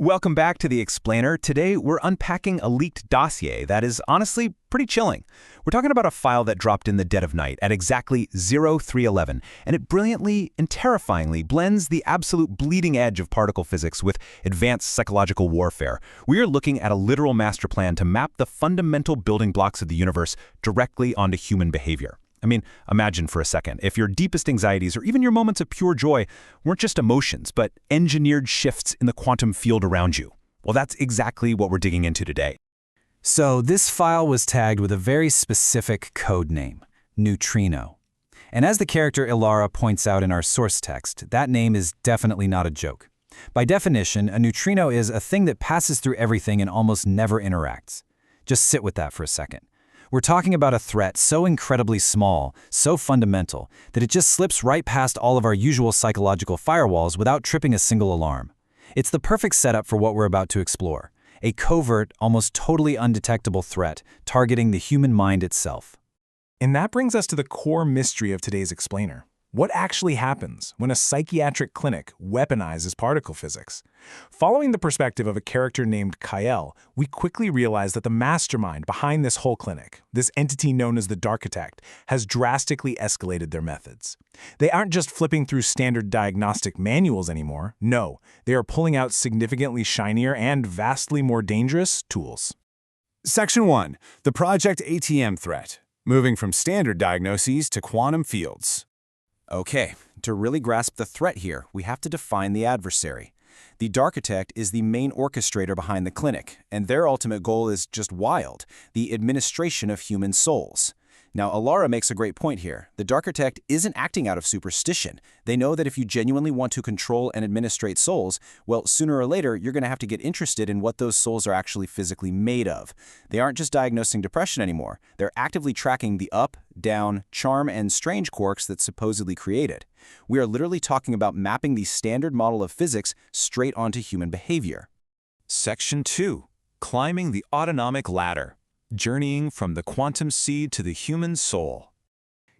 Welcome back to The Explainer. Today, we're unpacking a leaked dossier that is honestly pretty chilling. We're talking about a file that dropped in the dead of night at exactly 0311, and it brilliantly and terrifyingly blends the absolute bleeding edge of particle physics with advanced psychological warfare. We are looking at a literal master plan to map the fundamental building blocks of the universe directly onto human behavior. I mean, imagine for a second, if your deepest anxieties or even your moments of pure joy weren't just emotions, but engineered shifts in the quantum field around you. Well, that's exactly what we're digging into today. So this file was tagged with a very specific code name, neutrino. And as the character Elara points out in our source text, that name is definitely not a joke. By definition, a neutrino is a thing that passes through everything and almost never interacts. Just sit with that for a second. We're talking about a threat so incredibly small, so fundamental, that it just slips right past all of our usual psychological firewalls without tripping a single alarm. It's the perfect setup for what we're about to explore, a covert, almost totally undetectable threat targeting the human mind itself. And that brings us to the core mystery of today's explainer. What actually happens when a psychiatric clinic weaponizes particle physics? Following the perspective of a character named Kael, we quickly realize that the mastermind behind this whole clinic, this entity known as the Darchitect, has drastically escalated their methods. They aren't just flipping through standard diagnostic manuals anymore. No, they are pulling out significantly shinier and vastly more dangerous tools. Section 1. The Project ATM Threat. Moving from standard diagnoses to quantum fields. Okay, to really grasp the threat here, we have to define the adversary. The Darchitect is the main orchestrator behind the clinic, and their ultimate goal is just wild, the administration of human souls. Now, Elara makes a great point here. The Darchitect isn't acting out of superstition. They know that if you genuinely want to control and administrate souls, well, sooner or later, you're going to have to get interested in what those souls are actually physically made of. They aren't just diagnosing depression anymore. They're actively tracking the up, down, charm, and strange quarks that supposedly create it. We are literally talking about mapping the standard model of physics straight onto human behavior. Section 2. Climbing the autonomic ladder. Journeying from the quantum seed to the human soul.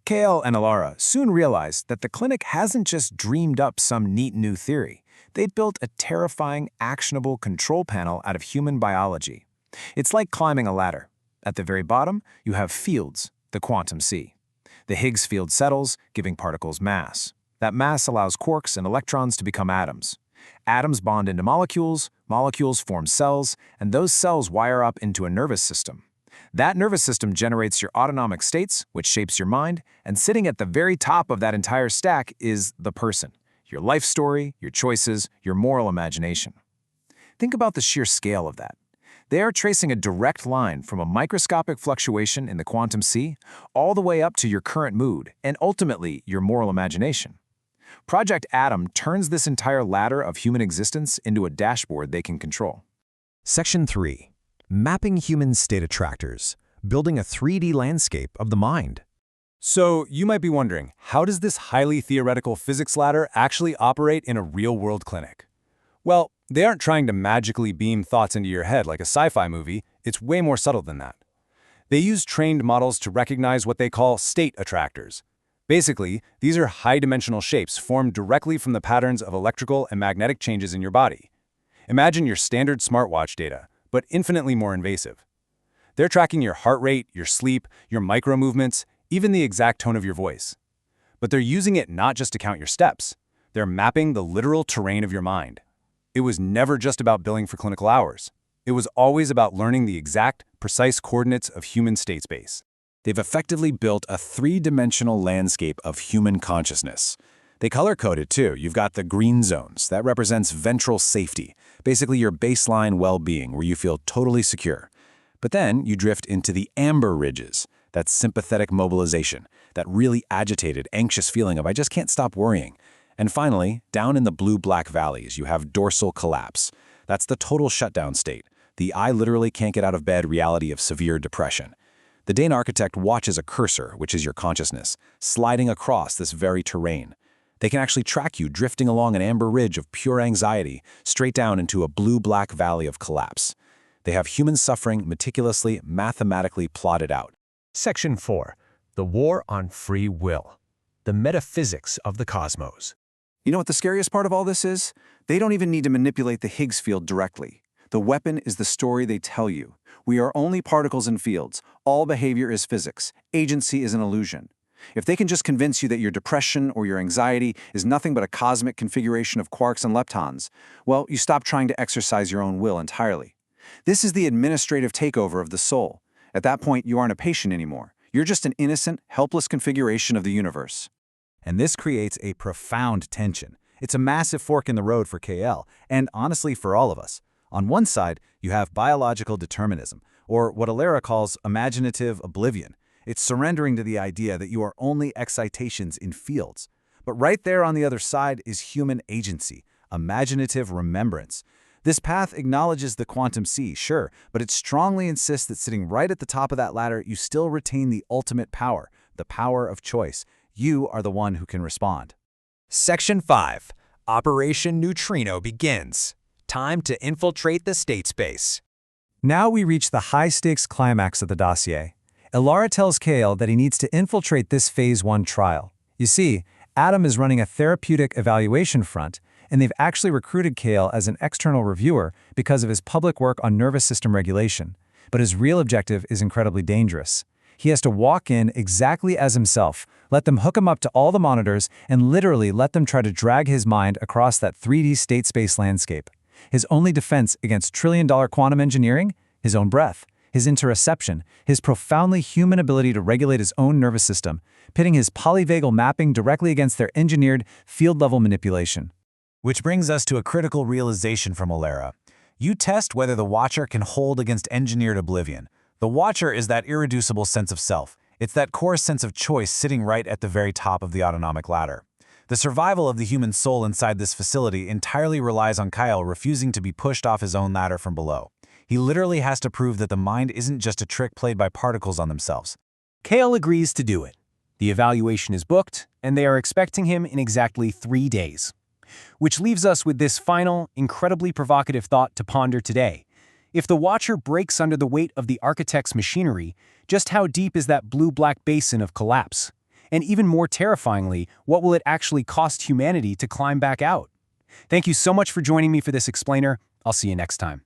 Kael and Elara soon realized that the clinic hasn't just dreamed up some neat new theory. They'd built a terrifying, actionable control panel out of human biology. It's like climbing a ladder. At the very bottom, you have fields, the quantum sea. The Higgs field settles, giving particles mass. That mass allows quarks and electrons to become atoms. Atoms bond into molecules, molecules form cells, and those cells wire up into a nervous system. That nervous system generates your autonomic states, which shapes your mind, and sitting at the very top of that entire stack is the person, your life story, your choices, your moral imagination. Think about the sheer scale of that. They are tracing a direct line from a microscopic fluctuation in the quantum sea all the way up to your current mood and ultimately your moral imagination. Project Atom turns this entire ladder of human existence into a dashboard they can control. Section 3. Mapping human state attractors, building a 3D landscape of the mind. So you might be wondering, how does this highly theoretical physics ladder actually operate in a real-world clinic? Well, they aren't trying to magically beam thoughts into your head like a sci-fi movie. It's way more subtle than that. They use trained models to recognize what they call state attractors. Basically, these are high-dimensional shapes formed directly from the patterns of electrical and magnetic changes in your body. Imagine your standard smartwatch data, but infinitely more invasive. They're tracking your heart rate, your sleep, your micro-movements, even the exact tone of your voice. But they're using it not just to count your steps. They're mapping the literal terrain of your mind. It was never just about billing for clinical hours. It was always about learning the exact, precise coordinates of human state space. They've effectively built a three-dimensional landscape of human consciousness. They color-code it too. You've got the green zones. That represents ventral safety, basically your baseline well-being where you feel totally secure. But then you drift into the amber ridges, that sympathetic mobilization, that really agitated, anxious feeling of I just can't stop worrying. And finally, down in the blue-black valleys, you have dorsal collapse. That's the total shutdown state, the I literally can't get out of bed reality of severe depression. The Darchitect watches a cursor, which is your consciousness, sliding across this very terrain. They can actually track you drifting along an amber ridge of pure anxiety, straight down into a blue-black valley of collapse. They have human suffering meticulously, mathematically plotted out. Section 4. The War on Free Will. The Metaphysics of the Cosmos. You know what the scariest part of all this is? They don't even need to manipulate the Higgs field directly. The weapon is the story they tell you. We are only particles in fields. All behavior is physics. Agency is an illusion. If they can just convince you that your depression or your anxiety is nothing but a cosmic configuration of quarks and leptons, well, you stop trying to exercise your own will entirely. This is the administrative takeover of the soul. At that point, you aren't a patient anymore. You're just an innocent, helpless configuration of the universe. And this creates a profound tension. It's a massive fork in the road for Kael, and honestly for all of us. On one side, you have biological determinism, or what Elara calls imaginative oblivion. It's surrendering to the idea that you are only excitations in fields. But right there on the other side is human agency, imaginative remembrance. This path acknowledges the quantum sea, sure, but it strongly insists that sitting right at the top of that ladder, you still retain the ultimate power, the power of choice. You are the one who can respond. Section 5. Operation Neutrino begins. Time to infiltrate the state space. Now we reach the high-stakes climax of the dossier. Elara tells Kael that he needs to infiltrate this Phase 1 trial. You see, Adam is running a therapeutic evaluation front, and they've actually recruited Kael as an external reviewer because of his public work on nervous system regulation. But his real objective is incredibly dangerous. He has to walk in exactly as himself, let them hook him up to all the monitors, and literally let them try to drag his mind across that 3D state space landscape. His only defense against trillion-dollar quantum engineering? His own breath, his interoception, his profoundly human ability to regulate his own nervous system, pitting his polyvagal mapping directly against their engineered field-level manipulation. Which brings us to a critical realization from Elara. You test whether the Watcher can hold against engineered oblivion. The Watcher is that irreducible sense of self. It's that core sense of choice sitting right at the very top of the autonomic ladder. The survival of the human soul inside this facility entirely relies on Kael refusing to be pushed off his own ladder from below. He literally has to prove that the mind isn't just a trick played by particles on themselves. Kael agrees to do it. The evaluation is booked, and they are expecting him in exactly 3 days. Which leaves us with this final, incredibly provocative thought to ponder today. If the Watcher breaks under the weight of the Architect's machinery, just how deep is that blue-black basin of collapse? And even more terrifyingly, what will it actually cost humanity to climb back out? Thank you so much for joining me for this explainer. I'll see you next time.